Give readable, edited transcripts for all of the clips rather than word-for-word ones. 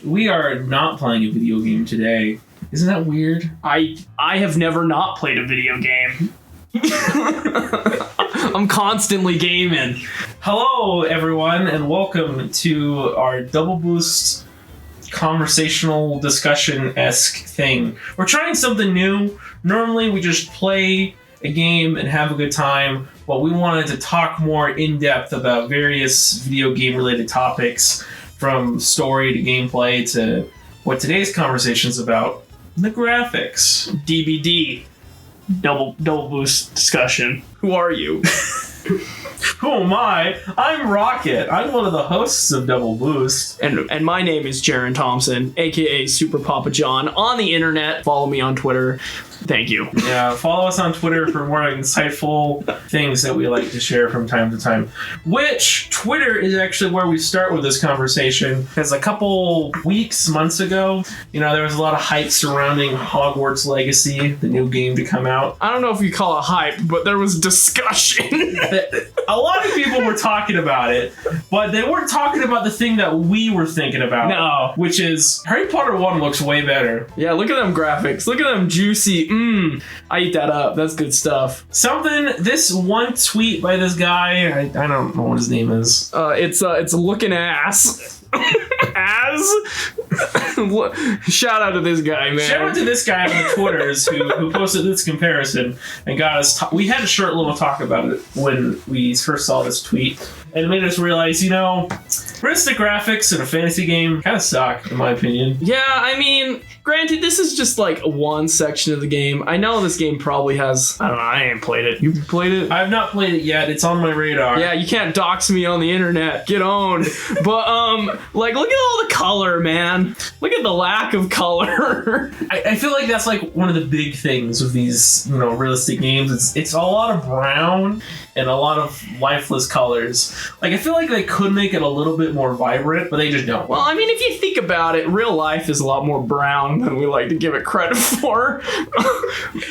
we are not playing a video game today. Isn't that weird? I have never not played a video game. I'm constantly gaming. Hello, everyone, and welcome to our Double Boost conversational discussion-esque thing. We're trying something new. Normally, we just play a game and have a good time, but we wanted to talk more in-depth about various video game-related topics, from story to gameplay to what today's conversation is about, the graphics. DBD. Double boost discussion. Who are you? Who am I? I'm Rocket. I'm one of the hosts of Double Boost. And my name is Jaron Thompson, aka Super Papa John, on the internet. Follow me on Twitter. Thank you. Yeah, follow us on Twitter for more insightful things that we like to share from time to time. Which, Twitter is actually where we start with this conversation. Because a couple months ago, there was a lot of hype surrounding Hogwarts Legacy, the new game to come out. I don't know if you call it hype, but there was discussion. A lot of people were talking about it, but they weren't talking about the thing that we were thinking about. No. Which is, Harry Potter 1 looks way better. Yeah, look at them graphics. Look at them juicy. I eat that up. That's good stuff. This one tweet by this guy, I don't know what his name is. It's looking ass. Shout out to this guy, man. Shout out to this guy on the Twitters who posted this comparison and got us. We had a short little talk about it when we first saw this tweet, and it made us realize, realistic graphics in a fantasy game kind of suck, in my opinion. Yeah, I mean, granted, this is just like one section of the game. I know this game probably has. I don't know. I ain't played it. You played it? I've not played it yet. It's on my radar. Yeah, you can't dox me on the internet. Get owned. But look at all the color, man. Look at the lack of color. I feel like that's like one of the big things with these, realistic games. It's a lot of brown and a lot of lifeless colors. Like, I feel like they could make it a little bit more vibrant, but they just don't. Well, I mean, if you think about it, real life is a lot more brown than we like to give it credit for.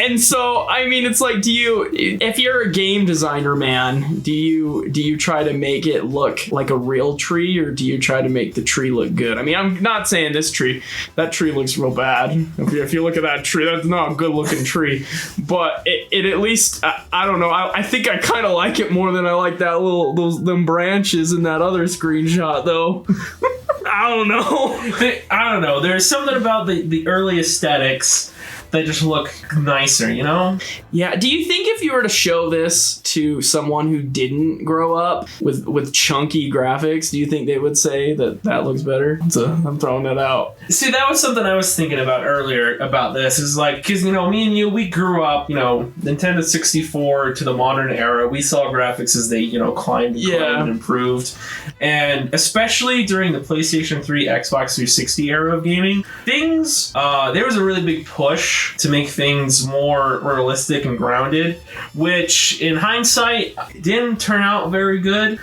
And so, I mean, it's like, if you're a game designer, man, do you try to make it look like a real tree, or do you try to make the tree look good? I mean, I'm not saying that tree looks real bad. If you look at that tree, that's not a good looking tree, but it at least, I don't know, I think I kind of like it more than I like that them branches in that other screenshot, though. I don't know. There's something about the early aesthetics that just look nicer, Yeah, do you think if you were to show this to someone who didn't grow up with chunky graphics, do you think they would say that looks better? So I'm throwing it out. See, that was something I was thinking about earlier about this, is like, because, me and you, we grew up, Nintendo 64 to the modern era. We saw graphics as they, climbed and improved. And especially during the PlayStation 3, Xbox 360 era of gaming, there was a really big push to make things more realistic and grounded, which in hindsight didn't turn out very good.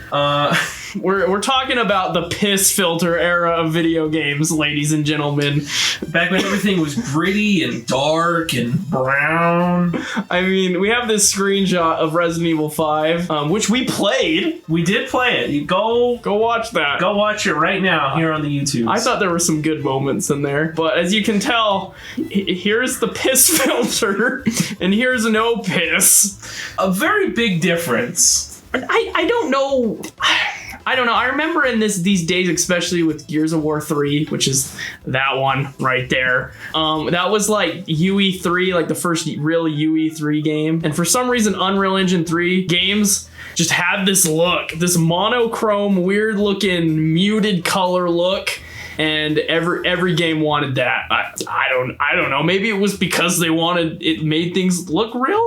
We're talking about the piss filter era of video games, ladies and gentlemen. Back when everything was gritty and dark and brown. I mean, we have this screenshot of Resident Evil 5, which we played. We did play it. You go watch that. Go watch it right now here on the YouTube. I thought there were some good moments in there, but as you can tell, here's the piss filter and here's no piss. A very big difference. I don't know. I remember in these days, especially with Gears of War 3, which is that one right there. That was like UE3, like the first real UE3 game. And for some reason, Unreal Engine 3 games just had this look, this monochrome, weird looking, muted color look. And every game wanted that. I don't know. Maybe it was because it made things look realer.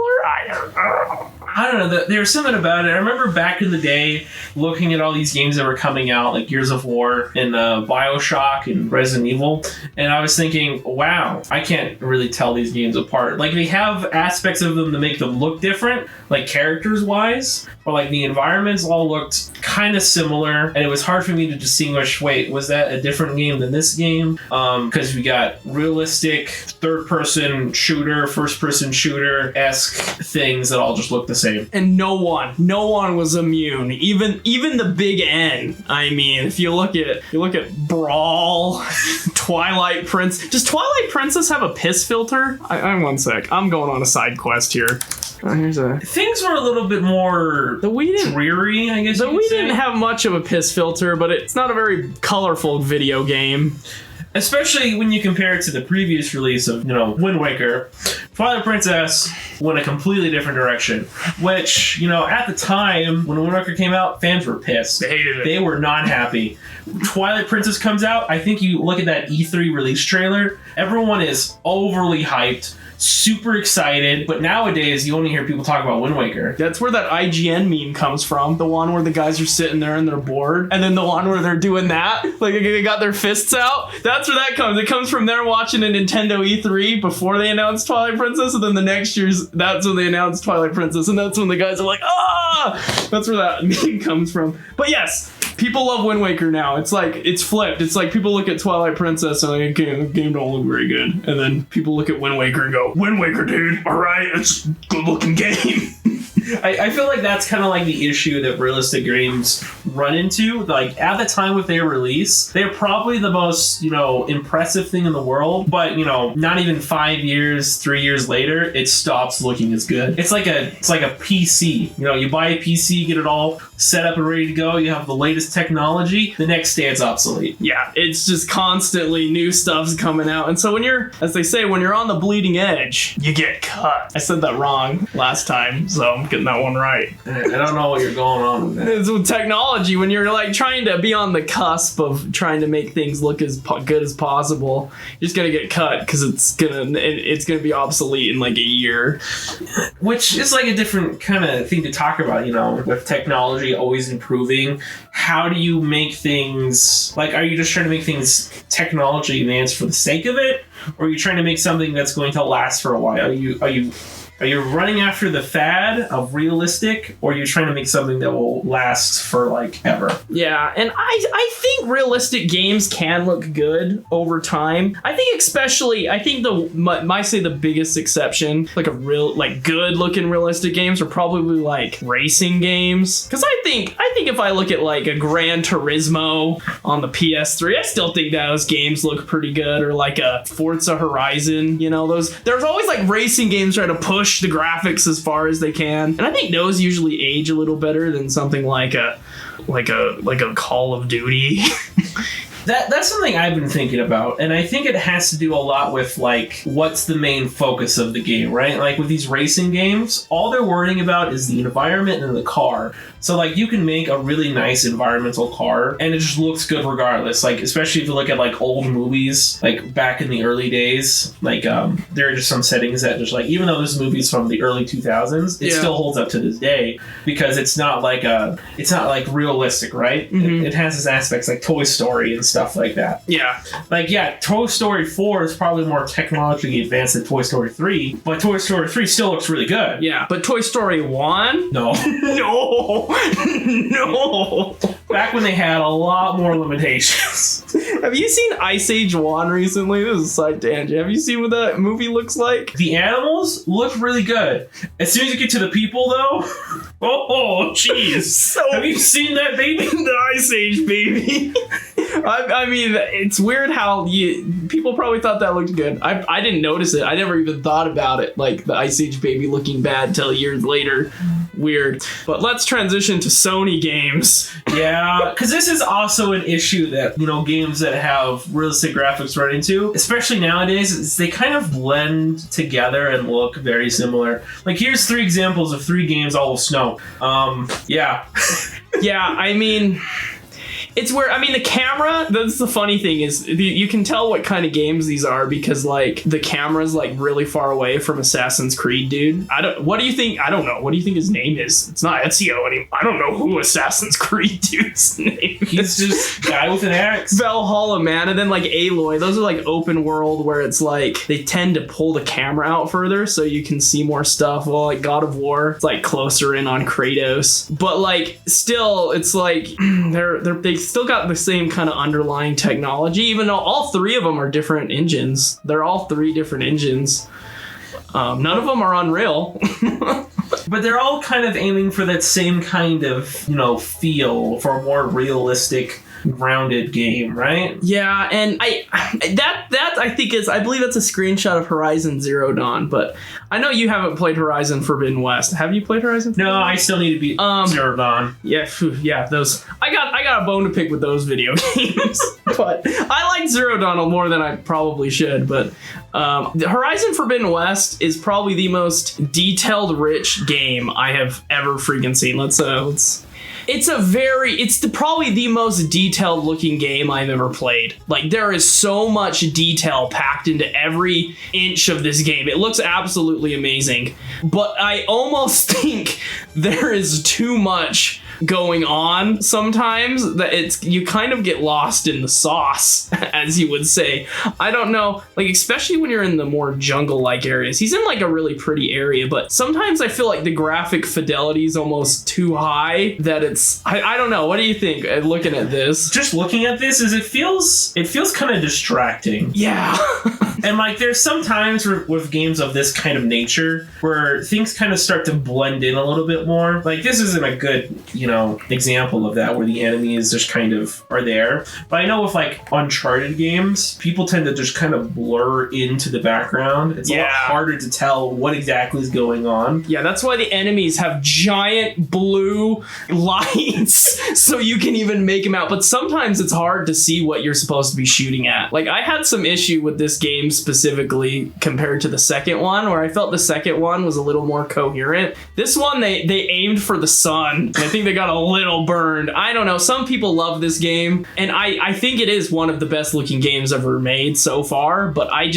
I don't know. There was something about it. I remember back in the day looking at all these games that were coming out, like Gears of War and BioShock and Resident Evil, and I was thinking, wow, I can't really tell these games apart. Like, they have aspects of them to make them look different, like characters-wise, or like the environments all looked kind of similar, and it was hard for me to distinguish, wait, was that a different game than this game? Because we got realistic third-person shooter, first-person shooter-esque things that all just look the same. And no one was immune. Even the big N. I mean, if you look at Brawl, Twilight Princess. Does Twilight Princess have a piss filter? I'm one sec. I'm going on a side quest here. Things were a little bit more dreary, I guess. The Wii didn't have much of a piss filter, but it's not a very colorful video game. Especially when you compare it to the previous release of, Wind Waker. Twilight Princess went a completely different direction. Which, at the time, when Wind Waker came out, fans were pissed. They hated it. They were not happy. Twilight Princess comes out, I think you look at that E3 release trailer, everyone is overly hyped, super excited, but nowadays you only hear people talk about Wind Waker. That's where that IGN meme comes from. The one where the guys are sitting there and they're bored, and then the one where they're doing that, like they got their fists out. That's where that comes. It comes from there watching a Nintendo E3 before they announced Twilight Princess, and then the next year's, that's when they announced Twilight Princess, and that's when the guys are like, ah! That's where that meme comes from. But yes, people love Wind Waker now. It's like, it's flipped. It's like people look at Twilight Princess and like, the game don't look very good. And then people look at Wind Waker and go, Wind Waker, dude, alright, it's a good looking game. I feel like that's kind of like the issue that realistic games run into. Like, at the time of their release, they're probably the most, impressive thing in the world. But, not even 5 years, 3 years later, it stops looking as good. It's like a PC. You buy a PC, get it all set up and ready to go. You have the latest technology. The next day, it's obsolete. Yeah, it's just constantly new stuff's coming out. And so when you're, as they say, when you're on the bleeding edge, you get cut. I said that wrong last time, so I'm getting that one right. I don't know what you're going on with that. It's with technology, when you're like trying to be on the cusp of trying to make things look as good as possible, you're just gonna get cut because it's gonna be obsolete in like a year. Which is like a different kind of thing to talk about, with technology always improving. How do you make things, like, are you just trying to make things technology advanced for the sake of it? Or are you trying to make something that's going to last for a while? Are you running after the fad of realistic, or are you trying to make something that will last for, like, ever? Yeah, and I think realistic games can look good over time. I think the biggest exception, like a real, like, good-looking realistic games are probably, like, racing games. Because I think if I look at, like, a Gran Turismo on the PS3, I still think those games look pretty good, or, like, a Forza Horizon, there's always, like, racing games trying to push the graphics as far as they can, and I think those usually age a little better than something like a Call of Duty. That's something I've been thinking about, and I think it has to do a lot with, like, what's the main focus of the game, right? Like, with these racing games, all they're worrying about is the environment and the car. So, like, you can make a really nice environmental car, and it just looks good regardless. Like, especially if you look at, like, old movies, like, back in the early days, like, there are just some settings that just, like, even though this movie's from the early 2000s, it still holds up to this day, because it's not like realistic, right? Mm-hmm. It has its aspects like Toy Story and stuff like that. Yeah. Like, Toy Story 4 is probably more technologically advanced than Toy Story 3, but Toy Story 3 still looks really good. Yeah, but Toy Story 1? No. No. Back when they had a lot more limitations. Have you seen Ice Age 1 recently? This is a side tangent. Have you seen what that movie looks like? The animals look really good. As soon as you get to the people, though, oh, jeez. Have you seen that baby? The Ice Age baby. I mean, it's weird how people probably thought that looked good. I didn't notice it. I never even thought about it, like the Ice Age baby looking bad till years later. Weird. But let's transition to Sony games. Yeah, because this is also an issue that, games that have realistic graphics run into, especially nowadays, is they kind of blend together and look very similar. Like, here's 3 examples of 3 games all with snow. Yeah. Yeah, I mean, It's where, I mean, the camera, that's the funny thing is you can tell what kind of games these are because like the camera's like really far away from Assassin's Creed, dude. What do you think? I don't know. What do you think his name is? It's not Ezio anymore. I don't know who Assassin's Creed dude's name is. He's just guy with an axe. Valhalla, man. And then like Aloy, those are like open world where it's like they tend to pull the camera out further so you can see more stuff. Well, like God of War, it's like closer in on Kratos. But like still, it's like they still got the same kind of underlying technology, even though all three of them are different engines. They're all three different engines. None of them are Unreal. But they're all kind of aiming for that same kind of, you know, feel for a more realistic, grounded game, right? Yeah, and I think is, I believe that's a screenshot of Horizon Zero Dawn, but I know you haven't played Horizon Forbidden West. Have you played Horizon Forbidden No, West? I still need to beat Zero Dawn. Yeah, those. I got a bone to pick with those video games, but I like Zero Dawn more than I probably should. but Horizon Forbidden West is probably the most detailed rich game I have ever freaking seen. It's probably the most detailed looking game I've ever played. Like there is so much detail packed into every inch of this game. It looks absolutely amazing, but I almost think there is too much going on sometimes that you kind of get lost in the sauce, as you would say. I don't know, like especially when you're in the more jungle-like areas. He's in like a really pretty area, but sometimes I feel like the graphic fidelity is almost too high that it's I don't know. What do you think looking at this? Just looking at this, it feels kind of distracting. Yeah. And like there's some times with games of this kind of nature where things kind of start to blend in a little bit more. Like this isn't a good, example of that where the enemies just kind of are there. But I know with like Uncharted games, people tend to just kind of blur into the background. It's a lot harder to tell what exactly is going on. Yeah, that's why the enemies have giant blue lights so you can even make them out. But sometimes it's hard to see what you're supposed to be shooting at. Like I had some issue with this game specifically compared to the second one, where I felt the second one was a little more coherent. This one, they aimed for the sun. I think they got a little burned. I don't know. Some people love this game, and I think it is one of the best looking games ever made so far, but I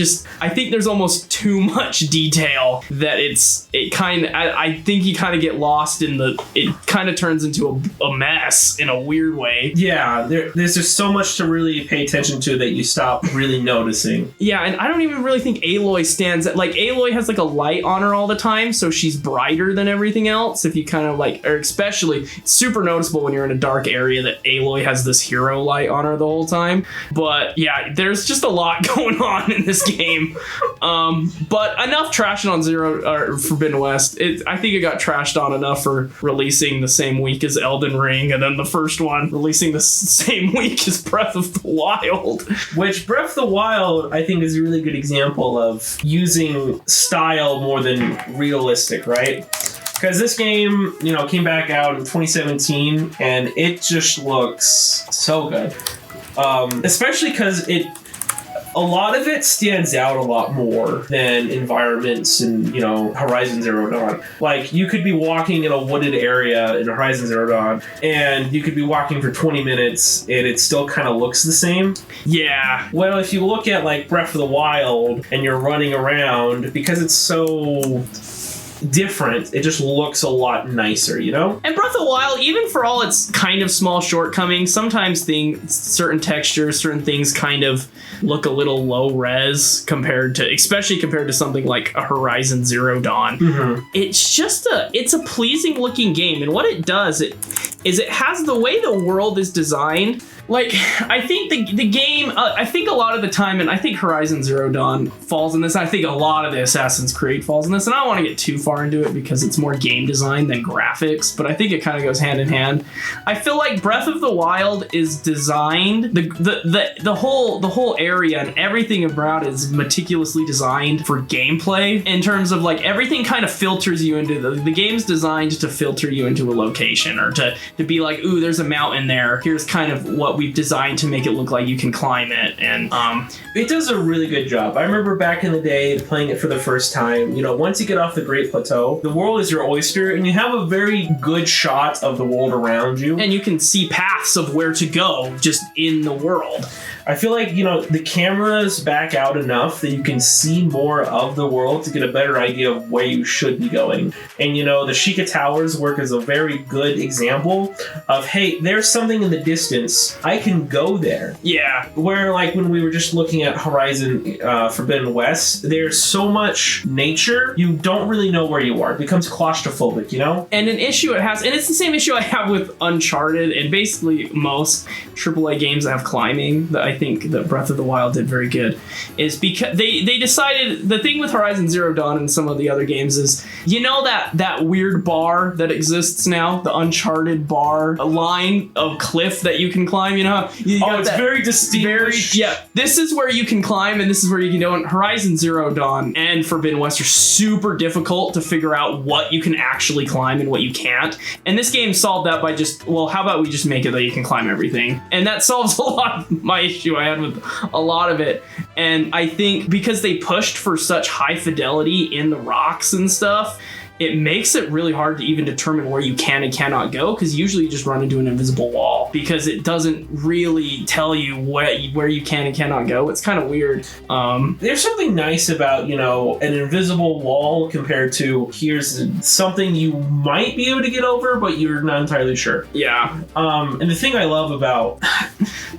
think there's almost too much detail that I think you kind of get lost in it kind of turns into a mess in a weird way. Yeah, there's just so much to really pay attention to that you stop really noticing. Yeah, and I don't even really think Aloy stands out. Like Aloy has like a light on her all the time, so she's brighter than everything else. If you kind of like, or especially super noticeable when you're in a dark area that Aloy has this hero light on her the whole time. But yeah, there's just a lot going on in this game. But enough trashing on Forbidden West. I think it got trashed on enough for releasing the same week as Elden Ring, and then the first one releasing the same week as Breath of the Wild. Which Breath of the Wild, I think, is a really good example of using style more than realistic, right? Because this game, came back out in 2017, and it just looks so good. Especially because a lot of it stands out a lot more than environments in, Horizon Zero Dawn. Like, you could be walking in a wooded area in Horizon Zero Dawn, and you could be walking for 20 minutes, and it still kind of looks the same. Yeah. Well, if you look at, like, Breath of the Wild, and you're running around, because it's so different, it just looks a lot nicer, And Breath of the Wild, even for all its kind of small shortcomings, sometimes certain textures, certain things kind of look a little low res especially compared to something like a Horizon Zero Dawn. Mm-hmm. It's a pleasing looking game, and what it does is it has the way the world is designed. Like, I think the game, I think a lot of the time, and I think Horizon Zero Dawn falls in this, I think a lot of the Assassin's Creed falls in this, and I don't want to get too far into it because it's more game design than graphics, but I think it kind of goes hand in hand. I feel like Breath of the Wild is designed, the whole area and everything about it is meticulously designed for gameplay, in terms of like everything kind of filters you into the game's designed to filter you into a location, or to be like, ooh, there's a mountain there, here's kind of what we've designed to make it look like you can climb it. And it does a really good job. I remember back in the day playing it for the first time. You know, once you get off the Great Plateau, the world is your oyster, and you have a very good shot of the world around you. And you can see paths of where to go just in the world. I feel like, you know, the cameras back out enough that you can see more of the world to get a better idea of where you should be going. And, you know, the Sheikah Towers work as a very good example of, hey, there's something in the distance. I can go there. Yeah. Where, like, when we were just looking at Horizon Forbidden West, there's so much nature, you don't really know where you are. It becomes claustrophobic, you know? And an issue it has, and it's the same issue I have with Uncharted and basically most AAA games that have climbing, that I think that Breath of the Wild did very good, is because they decided, the thing with Horizon Zero Dawn and some of the other games is, you know, that weird bar that exists now, the Uncharted bar, a line of cliff that you can climb, you know? It's very distinguished. This is where you can climb and this is where you can go. And Horizon Zero Dawn and Forbidden West are super difficult to figure out what you can actually climb and what you can't. And this game solved that by just, well, how about we just make it that you can climb everything? And that solves a lot of my issue I had with a lot of it. And I think because they pushed for such high fidelity in the rocks and stuff, it makes it really hard to even determine where you can and cannot go, because usually you just run into an invisible wall because it doesn't really tell you where you can and cannot go. It's kind of weird. There's something nice about, you know, an invisible wall compared to here's something you might be able to get over, but you're not entirely sure. Yeah. And the thing I love about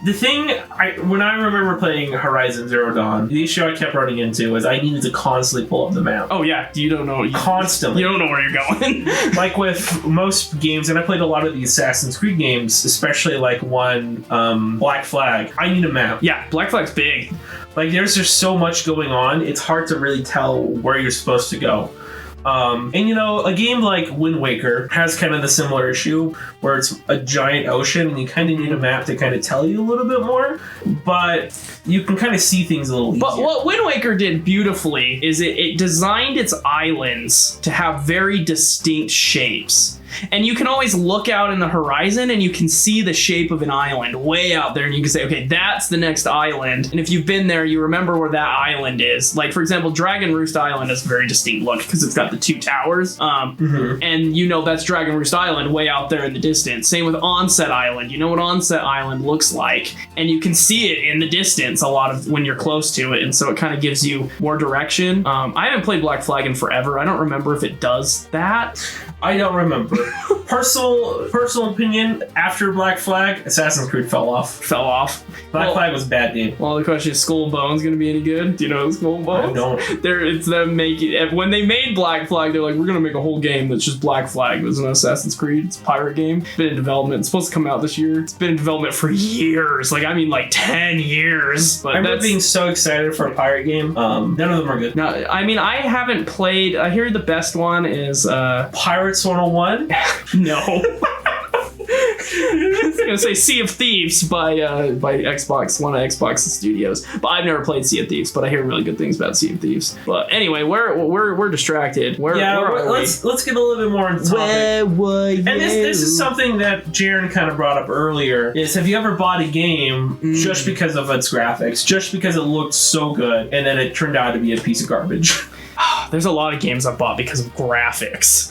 when I remember playing Horizon Zero Dawn, the issue I kept running into was I needed to constantly pull up the map. Oh yeah, you don't know. Constantly. You don't know where you're going. Like with most games, and I played a lot of the Assassin's Creed games, especially like one, Black Flag. I need a map. Yeah, Black Flag's big. Like there's just so much going on, it's hard to really tell where you're supposed to go. And you know, a game like Wind Waker has kind of the similar issue where it's a giant ocean and you kind of need a map to kind of tell you a little bit more, but you can kind of see things a little easier. But what Wind Waker did beautifully is it designed its islands to have very distinct shapes. And you can always look out in the horizon and you can see the shape of an island way out there, and you can say, okay, that's the next island. And if you've been there, you remember where that island is. Like, for example, Dragon Roost Island has a very distinct look because it's got the two towers. And you know that's Dragon Roost Island way out there in the distance. Same with Onset Island. You know what Onset Island looks like, and you can see it in the distance a lot of when you're close to it, and so it kind of gives you more direction. I haven't played Black Flag in forever. I don't remember if it does that. I don't remember. Personal opinion, after Black Flag, Assassin's Creed fell off. Black Flag was a bad game. Well, the question is, Skull and Bones going to be any good? Do you know Skull and Bones? I don't. It's them making... When they made Black Flag, they're like, we're going to make a whole game that's just Black Flag. It was an Assassin's Creed. It's a pirate game. It's been in development. It's supposed to come out this year. It's been in development for years. Like, I mean, like 10 years. But I remember being so excited for a pirate game. None of them are good. No, I mean, I haven't played... I hear the best one is... Pirates 101? No. I was gonna say Sea of Thieves by Xbox, one of Xbox's studios, but I've never played Sea of Thieves, but I hear really good things about Sea of Thieves. But anyway, we're distracted. Let's get a little bit more into topic. Where were you? And this is something that Jaren kind of brought up earlier. Is have you ever bought a game just because of its graphics, just because it looked so good, and then it turned out to be a piece of garbage? There's a lot of games I bought because of graphics.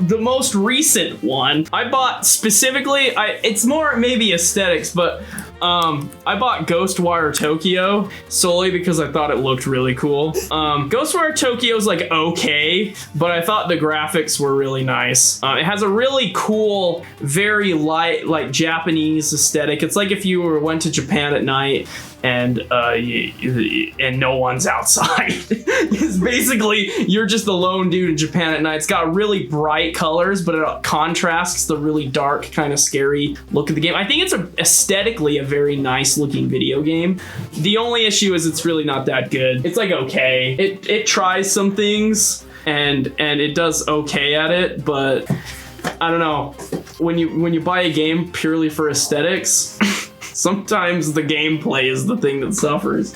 The most recent one I bought specifically, it's more maybe aesthetics, but I bought Ghostwire Tokyo solely because I thought it looked really cool. Ghostwire Tokyo's like okay, but I thought the graphics were really nice. It has a really cool, very light, like Japanese aesthetic. It's like if you went to Japan at night and no one's outside. It's basically you're just the lone dude in Japan at night. It's got really bright colors, but it contrasts the really dark, kind of scary look of the game. I think it's aesthetically a very nice looking video game. The only issue is it's really not that good. It's like okay. It tries some things and it does okay at it, but I don't know. When you buy a game purely for aesthetics, Sometimes the gameplay is the thing that suffers.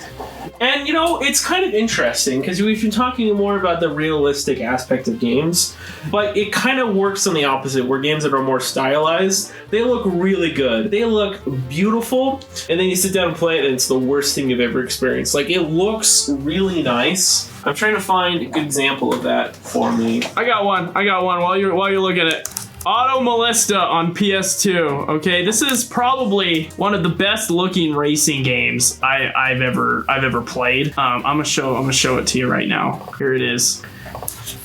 And, it's kind of interesting because we've been talking more about the realistic aspect of games, but it kind of works on the opposite, where games that are more stylized, they look really good. They look beautiful, and then you sit down and play it, and it's the worst thing you've ever experienced. Like, it looks really nice. I'm trying to find a good example of that for me. I got one while you're looking at it. Auto Molesta on PS2. Okay, this is probably one of the best looking racing games I've ever played. I'm gonna show it to you right now. Here it is.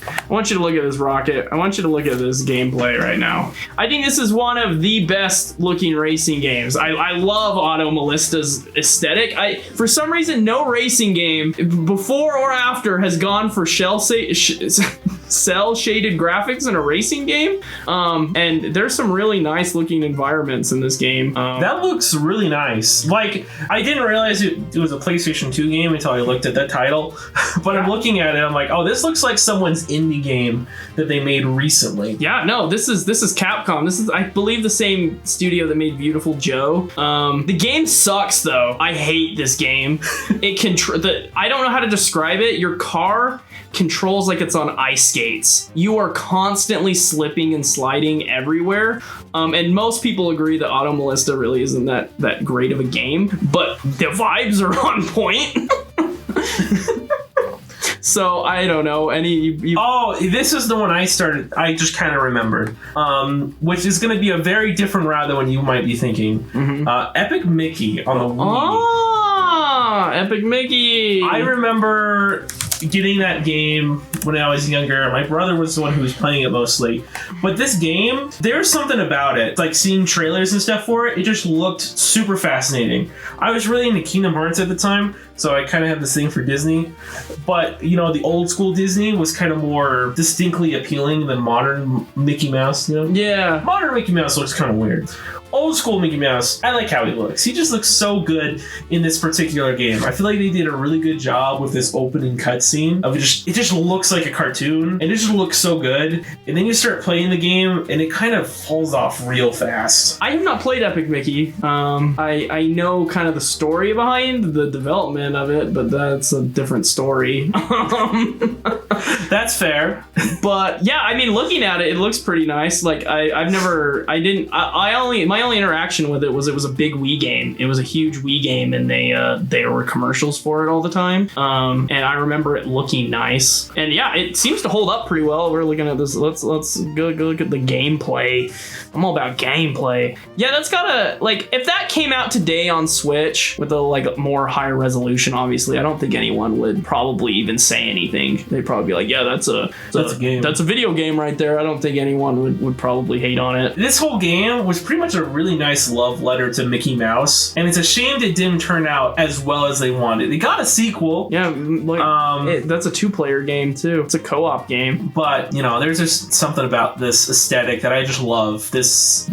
I want you to look at this rocket. I want you to look at this gameplay right now. I think this is one of the best looking racing games. I love Auto Molesta's aesthetic. For some reason, no racing game before or after has gone for cell-shaded graphics in a racing game. And there's some really nice looking environments in this game. That looks really nice. Like, I didn't realize it was a PlayStation 2 game until I looked at that title. But I'm looking at it, I'm like, oh, this looks like someone's indie game that they made recently. Yeah, no, this is Capcom. This is, I believe, the same studio that made Beautiful Joe. The game sucks though. I hate this game. I don't know how to describe it. Your car controls like it's on ice skates. You are constantly slipping and sliding everywhere. And most people agree that Auto Molesta really isn't that great of a game, but the vibes are on point. So I don't know. Oh, this is the one I just kind of remembered, which is going to be a very different route than what you might be thinking. Mm-hmm. Epic Mickey on the Wii. Oh, Epic Mickey. I remember getting that game when I was younger. My brother was the one who was playing it mostly. But this game, there's something about it. Like seeing trailers and stuff for it, it just looked super fascinating. I was really into Kingdom Hearts at the time, so I kind of had this thing for Disney. But, the old school Disney was kind of more distinctly appealing than modern Mickey Mouse, Yeah. Modern Mickey Mouse looks kind of weird. Old school Mickey Mouse, I like how he looks. He just looks so good in this particular game. I feel like they did a really good job with this opening cutscene of it just looks like a cartoon, and it just looks so good. And then you start playing the game, and it kind of falls off real fast. I have not played Epic Mickey. I know kind of the story behind the development of it, but that's a different story. That's fair. But yeah, I mean, looking at it, it looks pretty nice. Like my only interaction with it was a big Wii game. It was a huge Wii game, and there were commercials for it all the time. And I remember it looking nice. And yeah, it seems to hold up pretty well. We're looking at this. Let's go look at the gameplay. I'm all about gameplay. Yeah, that's gotta, like, if that came out today on Switch with a more higher resolution, obviously, I don't think anyone would probably even say anything. They'd probably be like, yeah, that's a game. That's a video game right there. I don't think anyone would probably hate on it. This whole game was pretty much a really nice love letter to Mickey Mouse, and it's a shame it didn't turn out as well as they wanted. They got a sequel. Yeah, like that's a 2-player game too. It's a co-op game. But there's just something about this aesthetic that I just love. It's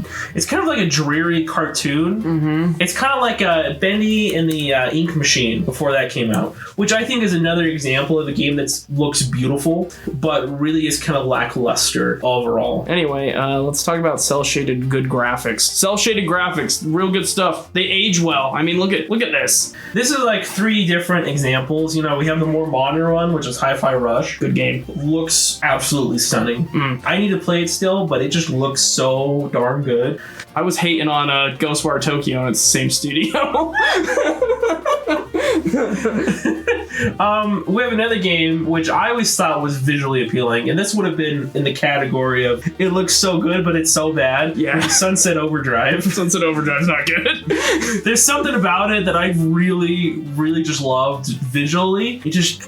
kind of like a dreary cartoon. Mm-hmm. It's kind of like Bendy and the Ink Machine before that came out, which I think is another example of a game that looks beautiful, but really is kind of lackluster overall. Anyway, let's talk about cell-shaded good graphics. Cell-shaded graphics, real good stuff. They age well. I mean, look at this. This is like 3 different examples. We have the more modern one, which is Hi-Fi Rush. Good game. Looks absolutely stunning. I need to play it still, but it just looks so darn good. I was hating on Ghostwire Tokyo, and it's the same studio. We have another game which I always thought was visually appealing, and this would have been in the category of it looks so good but it's so bad. Yeah. Sunset Overdrive. Sunset Overdrive's not good. There's something about it that I really, really just loved visually.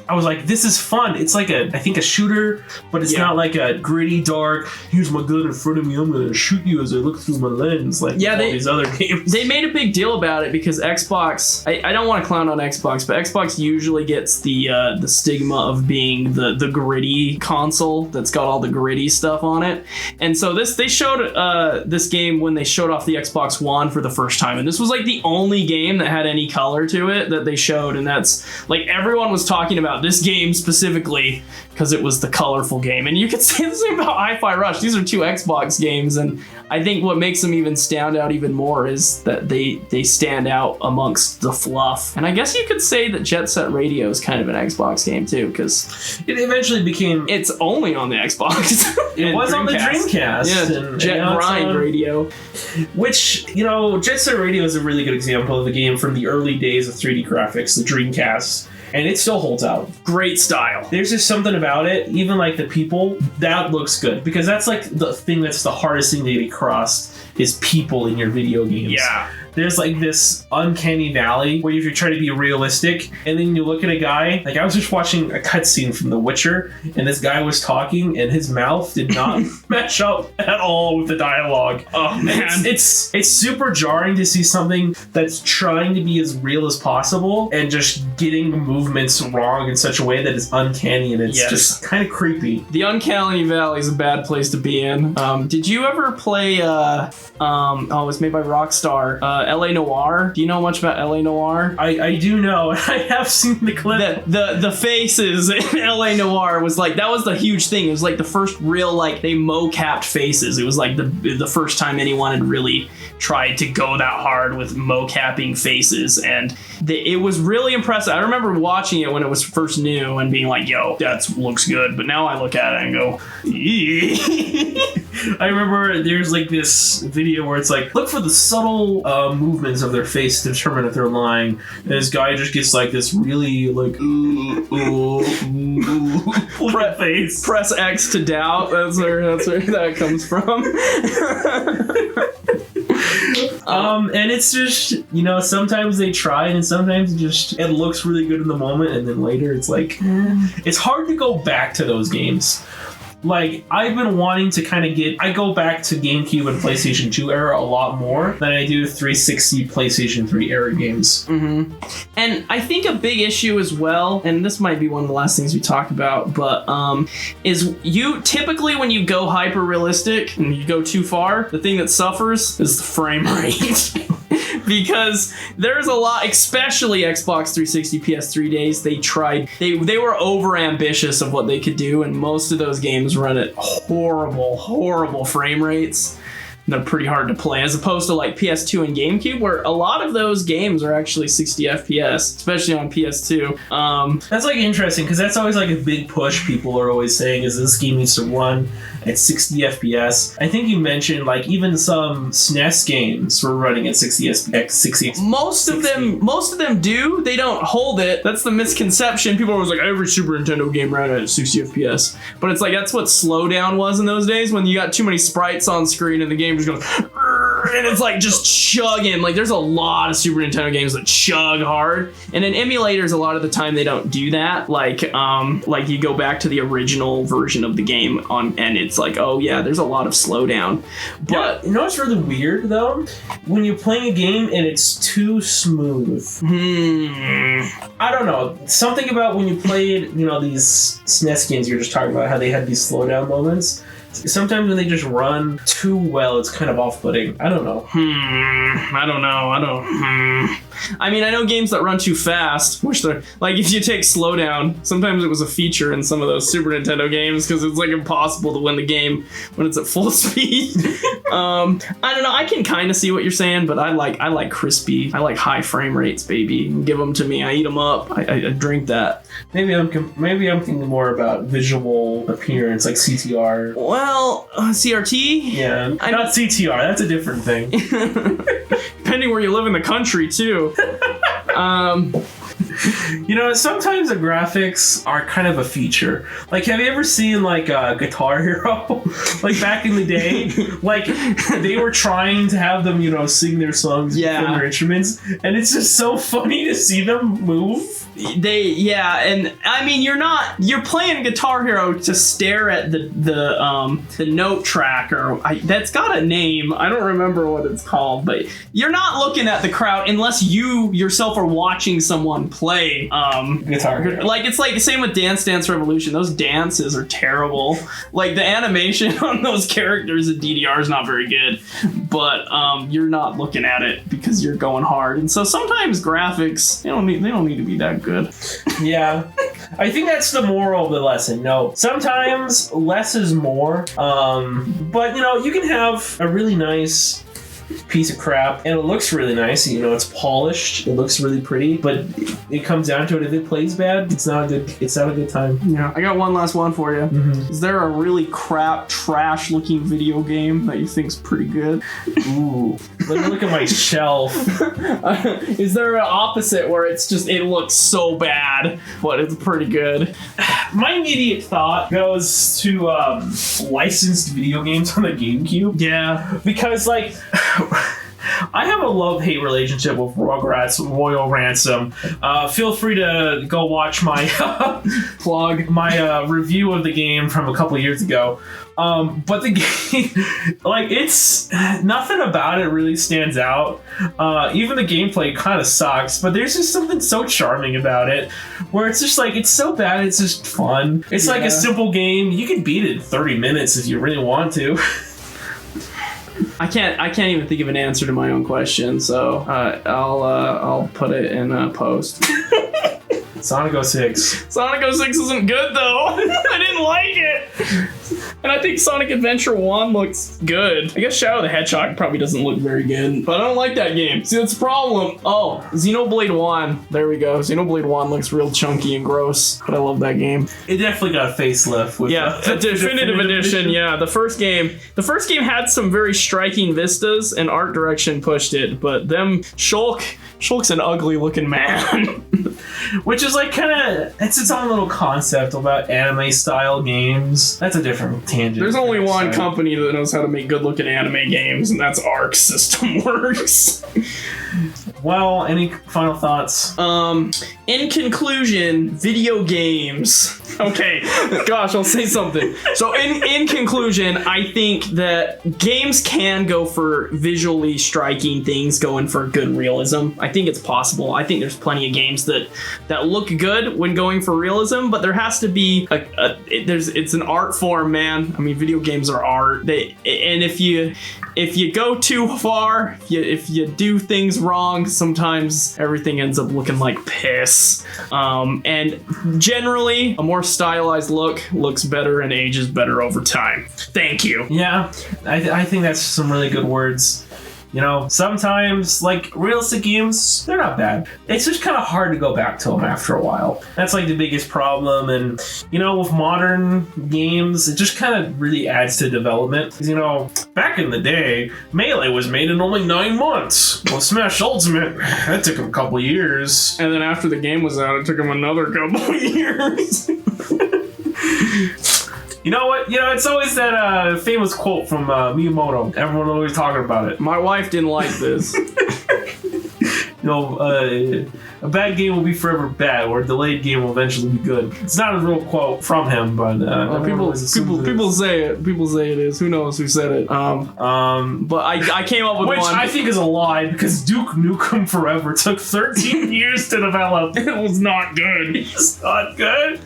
I was like, this is fun. It's like I think a shooter, but it's not like a gritty, dark, here's my gun in front of me, I'm gonna shoot you as I look through my lens, like all these other games. They made a big deal about it because Xbox, I don't want to clown on Xbox, but Xbox usually gets gets the stigma of being the gritty console that's got all the gritty stuff on it. And so they showed this game when they showed off the Xbox One for the first time, and this was like the only game that had any color to it that they showed, and that's like everyone was talking about this game specifically because it was the colorful game. And you could say the same about Hi-Fi Rush. These are two Xbox games, and I think what makes them even stand out even more is that they stand out amongst the fluff. And I guess you could say that Jet Set Radio is kind of an Xbox game too, because it eventually became. It's only on the Xbox. It was on the Dreamcast. Yeah, and, Jet Grind Radio. Which, Jet Set Radio is a really good example of a game from the early days of 3D graphics, the Dreamcast. And it still holds out. Great style. There's just something about it, even like the people, that looks good. Because that's like the thing that's the hardest thing to get across is people in your video games. Yeah. There's like this uncanny valley where if you're trying to be realistic and then you look at a guy, like I was just watching a cutscene from The Witcher and this guy was talking and his mouth did not match up at all with the dialogue. Oh man. It's super jarring to see something that's trying to be as real as possible and just getting movements wrong in such a way that is uncanny, and it's just kind of creepy. The uncanny valley is a bad place to be in. Did you ever play it was made by Rockstar, LA Noire? Do you know much about LA Noire? I do know. I have seen the clip. The faces in LA Noire was like, that was the huge thing. It was like the first real, like, they mo-capped faces. It was like the first time anyone had really tried to go that hard with mo-capping faces, and it was really impressive. I remember watching it when it was first new and being like, yo, that looks good. But now I look at it and go, I remember there's like this video where it's like, look for the subtle movements of their face to determine if they're lying. And this guy just gets like this really like face. Press X to doubt. That's where that comes from. And it's just, sometimes they try and sometimes it looks really good in the moment, and then later it's like, it's hard to go back to those games. Like, I've been wanting to kind of I go back to GameCube and PlayStation 2 era a lot more than I do 360 PlayStation 3 era games. Mm-hmm. And I think a big issue as well, and this might be one of the last things we talk about, but is you typically when you go hyper realistic and you go too far, the thing that suffers is the frame rate. Because there's a lot, especially Xbox 360, PS3 days, they were over ambitious of what they could do, and most of those games run at horrible frame rates. They're pretty hard to play, as opposed to like PS2 and GameCube, where a lot of those games are actually 60 FPS, especially on PS2. That's like interesting, because that's always like a big push people are always saying is this game needs to run at 60 FPS. I think you mentioned like even some SNES games were running at 60 FPS. Most of them do. They don't hold it. That's the misconception. People are always like, every Super Nintendo game ran at 60 FPS. But it's like, that's what slowdown was in those days, when you got too many sprites on screen and the game just goes, and it's like just chugging. Like, there's a lot of Super Nintendo games that chug hard, and in emulators a lot of the time they don't do that. Like you go back to the original version of the game and it's like, oh yeah, there's a lot of slowdown. But you know what's really weird though? When you're playing a game and it's too smooth. I don't know. Something about when you played, these SNES games you were just talking about, how they had these slowdown moments. Sometimes when they just run too well, it's kind of off-putting. I don't know. I don't know. I mean, I know games that run too fast, which they're like, if you take slowdown, sometimes it was a feature in some of those Super Nintendo games because it's like impossible to win the game when it's at full speed. I don't know. I can kind of see what you're saying, but I like crispy. I like high frame rates, baby. Give them to me. I eat them up. I drink that. Maybe I'm thinking more about visual appearance, like CTR. Well, CRT? Yeah, not CTR. That's a different thing. Depending where you live in the country, too. Sometimes the graphics are kind of a feature. Like, have you ever seen like Guitar Hero? Like back in the day, like they were trying to have them, sing their songs with their instruments, and it's just so funny to see them move. And I mean, you're playing Guitar Hero to stare at the note track, that's got a name. I don't remember what it's called, but you're not looking at the crowd unless you yourself are watching someone play Guitar Hero. like it's like the same with Dance Revolution. Those dances are terrible. Like the animation on those characters in DDR is not very good, but you're not looking at it because you're going hard. And so sometimes graphics, they don't need to be that good. Yeah. I think that's the moral of the lesson. No, sometimes less is more. But you can have a really nice piece of crap and it looks really nice. It's polished. It looks really pretty. But it comes down to it. If it plays bad, it's not a good time. Yeah. I got one last one for you. Mm-hmm. Is there a really crap, trash-looking video game that you think's pretty good? Ooh. Let me look at my shelf. Is there an opposite where it looks so bad, but it's pretty good? My immediate thought goes to licensed video games on the GameCube. Yeah. Because, I have a love-hate relationship with Rugrats Royal Ransom. Feel free to go watch my my review of the game from a couple years ago. But the game, it's nothing about it really stands out. Even the gameplay kind of sucks, but there's just something so charming about it, where it's just it's so bad, it's just fun. It's like a simple game. You can beat it in 30 minutes if you really want to. I can't even think of an answer to my own question, so I'll put it in a post. Sonic 06. Sonic 06 isn't good though. I didn't like it. And I think Sonic Adventure 1 looks good. I guess Shadow the Hedgehog probably doesn't look very good, but I don't like that game. See, that's the problem. Oh, Xenoblade 1. There we go. Xenoblade 1 looks real chunky and gross, but I love that game. It definitely got a facelift. With the definitive edition. Yeah, the first game had some very striking vistas, and art direction pushed it, but Shulk's an ugly looking man. Which is it's its own little concept about anime style games. That's a different tangent. There's only one company that knows how to make good looking anime games, and that's Arc System Works. Well, any final thoughts? In conclusion, video games. Okay, gosh, I'll say something. So in conclusion, I think that games can go for visually striking things, going for good realism. I think it's possible. I think there's plenty of games that look good when going for realism, but there has to be it's an art form, man. I mean, video games are art. And if you go too far, if you do things wrong, sometimes everything ends up looking like piss. And generally, a more stylized look looks better and ages better over time. Thank you. Yeah, I think that's some really good words. Sometimes, realistic games, they're not bad. It's just kind of hard to go back to them after a while. That's, the biggest problem. And, with modern games, it just kind of really adds to development. Because, back in the day, Melee was made in only 9 months. Well, Smash Ultimate, that took them a couple years. And then after the game was out, it took them another couple years. You know what? It's always that famous quote from Miyamoto. Everyone always talking about it. My wife didn't like this. A bad game will be forever bad, or a delayed game will eventually be good. It's not a real quote from him, but people say it. People say it is. Who knows who said it? But I came up with which one. I think is a lie, because Duke Nukem Forever took 13 years to develop. It was not good. It's not good.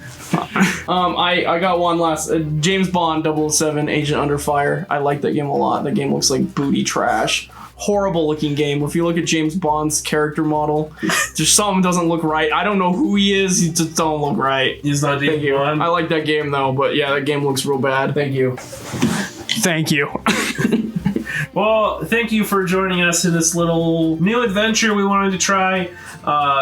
I got one last. James Bond 007 Agent Under Fire. I like that game a lot. That game looks like booty trash. Horrible looking game. If you look at James Bond's character model, just something doesn't look right. I don't know who he is. He just don't look right. He's not James Bond. I like that game though, but yeah, that game looks real bad. Thank you. Thank you. Well, thank you for joining us in this little new adventure we wanted to try.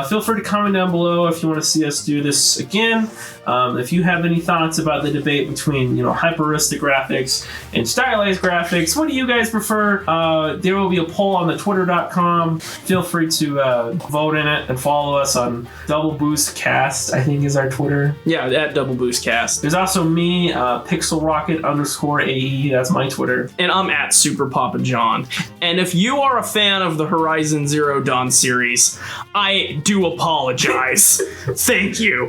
Feel free to comment down below if you want to see us do this again. If you have any thoughts about the debate between, hyper-realistic graphics and stylized graphics, what do you guys prefer? There will be a poll on the twitter.com. Feel free to vote in it and follow us on Double Boost Cast, I think is our Twitter. Yeah, at Double Boost Cast. There's also me, PixelRocket_AE. That's my Twitter. And I'm at Super Papa John. And if you are a fan of the Horizon Zero Dawn series, I do apologize. Thank you.